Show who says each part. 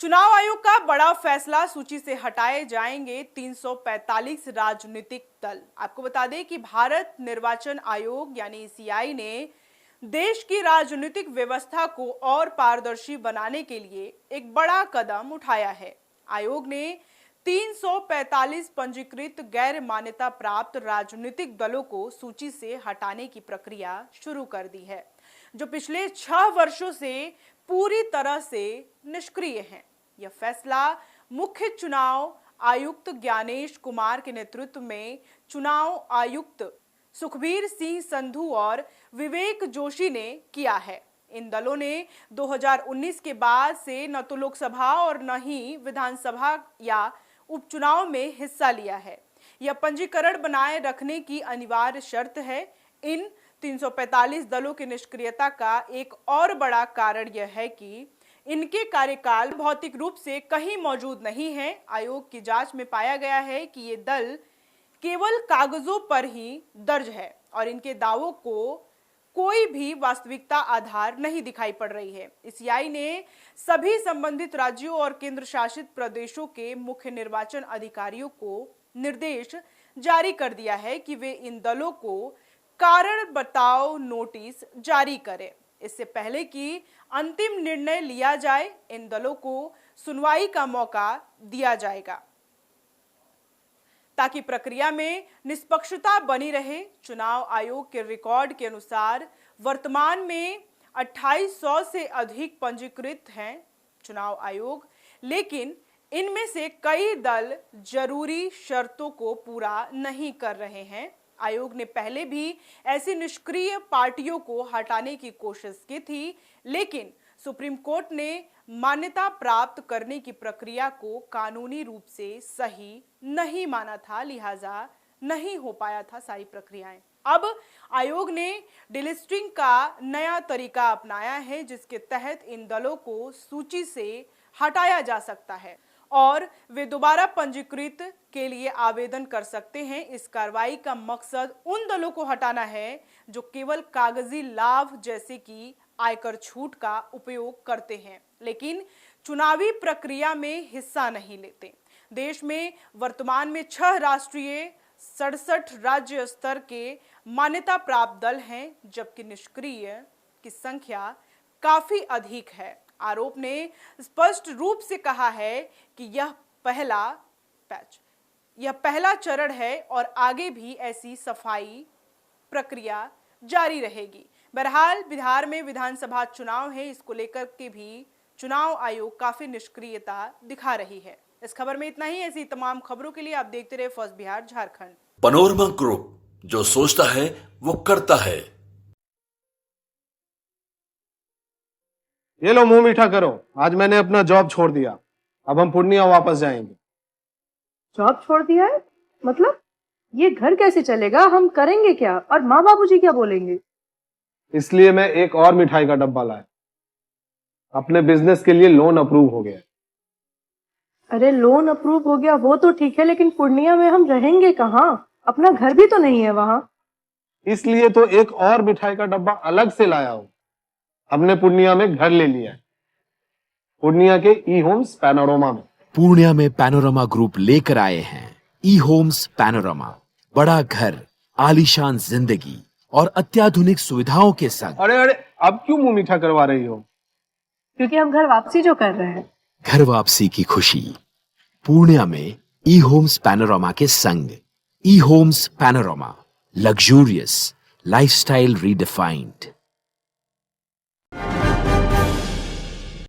Speaker 1: चुनाव आयोग का बड़ा फैसला, सूची से हटाए जाएंगे 345 राजनीतिक दल। आपको बता दें कि भारत निर्वाचन आयोग यानी सीआई ने देश की राजनीतिक व्यवस्था को और पारदर्शी बनाने के लिए एक बड़ा कदम उठाया है। आयोग ने 345 पंजीकृत गैर मान्यता प्राप्त राजनीतिक दलों को सूची से हटाने की प्रक्रिया शुरू कर दी है, जो पिछले 6 वर्षों से पूरी तरह से निष्क्रिय हैं। यह फैसला मुख्य चुनाव आयुक्त ज्ञानेश कुमार के नेतृत्व में चुनाव आयुक्त सुखबीर सिंह संधू और विवेक जोशी ने किया है। इन दलों ने 2019 के बाद से न तो लोकसभा और न ही विधानसभा या उपचुनाव में हिस्सा लिया है। यह पंजीकरण बनाए रखने की अनिवार्य शर्त है। इन 345 दलों की निष्क्रियता का एक और बड़ा कारण यह है कि इनके कार्यकाल भौतिक रूप से कहीं मौजूद नहीं है। आयोग की जांच में पाया गया है कि ये दल केवल कागजों पर ही दर्ज है और इनके दावों को कोई भी वास्तविकता आधार नहीं दिखाई पड़ रही है। सीआई ने सभी संबंधित राज्यों और केंद्र शासित प्रदेशों के मुख्य निर्वाचन अधिकारियों को निर्देश जारी कर दिया है कि वे इन दलों को कारण बताओ नोटिस जारी करें। इससे पहले कि अंतिम निर्णय लिया जाए, इन दलों को सुनवाई का मौका दिया जाएगा ताकि प्रक्रिया में निष्पक्षता बनी रहे। चुनाव आयोग के रिकॉर्ड के अनुसार वर्तमान में 2800 से अधिक पंजीकृत हैं चुनाव आयोग, लेकिन इनमें से कई दल जरूरी शर्तों को पूरा नहीं कर रहे हैं। आयोग ने पहले भी ऐसी निष्क्रिय पार्टियों को हटाने की कोशिश की थी, लेकिन सुप्रीम कोर्ट ने मान्यता प्राप्त करने की प्रक्रिया को कानूनी रूप से सही नहीं माना था, लिहाजा नहीं हो पाया था सारी प्रक्रियाएं। अब आयोग ने डिलिस्टिंग का नया तरीका अपनाया है, जिसके तहत इन दलों को सूची से हटाया जा सकता है और वे दोबारा पंजीकृत के लिए आवेदन कर सकते हैं। इस कार्रवाई का मकसद उन दलों को हटाना है जो केवल कागजी लाभ जैसे कि आयकर छूट का उपयोग करते हैं, लेकिन चुनावी प्रक्रिया में हिस्सा नहीं लेते। देश में वर्तमान में 6 राष्ट्रीय 67 राज्य स्तर के मान्यता प्राप्त दल हैं, जबकि निष्क्रिय की संख्या काफी अधिक है। आरोप ने स्पष्ट रूप से कहा है कि यह पहला चरण है और आगे भी ऐसी सफाई प्रक्रिया जारी रहेगी। बहरहाल बिहार में विधानसभा चुनाव है, इसको लेकर के भी चुनाव आयोग काफी निष्क्रियता दिखा रही है। इस खबर में इतना ही। ऐसी तमाम खबरों के लिए आप देखते रहे first Bihar Jharkhand.
Speaker 2: Panorama group, जो सोचता है वो करता है।
Speaker 3: ये लो, मुंह मीठा करो। आज मैंने अपना जॉब छोड़ दिया, अब हम पूर्णिया वापस जाएंगे।
Speaker 4: जॉब छोड़ दिया है? मतलब ये घर कैसे चलेगा? हम करेंगे क्या? और माँ बाबूजी क्या बोलेंगे?
Speaker 3: इसलिए मैं एक और मिठाई का डब्बा लाया। अपने बिजनेस के लिए लोन अप्रूव हो गया।
Speaker 4: अरे लोन अप्रूव हो गया वो तो ठीक है, लेकिन पूर्णिया में हम रहेंगे कहाँ? अपना घर भी तो नहीं है वहाँ।
Speaker 3: इसलिए तो एक और मिठाई का डब्बा अलग से लाया हूँ। हमने पूर्णिया में घर ले लिया है, पूर्णिया के ई होम्स पैनोरमा में।
Speaker 5: पूर्णिया में पैनोरमा ग्रुप लेकर आए हैं ई होम्स पैनोरमा। बड़ा घर, आलीशान जिंदगी और अत्याधुनिक सुविधाओं के संग।
Speaker 3: अरे अब क्यों मुंह मीठा करवा रही हो?
Speaker 4: क्योंकि हम घर वापसी जो कर रहे हैं।
Speaker 5: घर वापसी की खुशी पूर्णिया में ई होम्स पैनोरमा के संग। ई homes panorama, luxurious lifestyle redefined.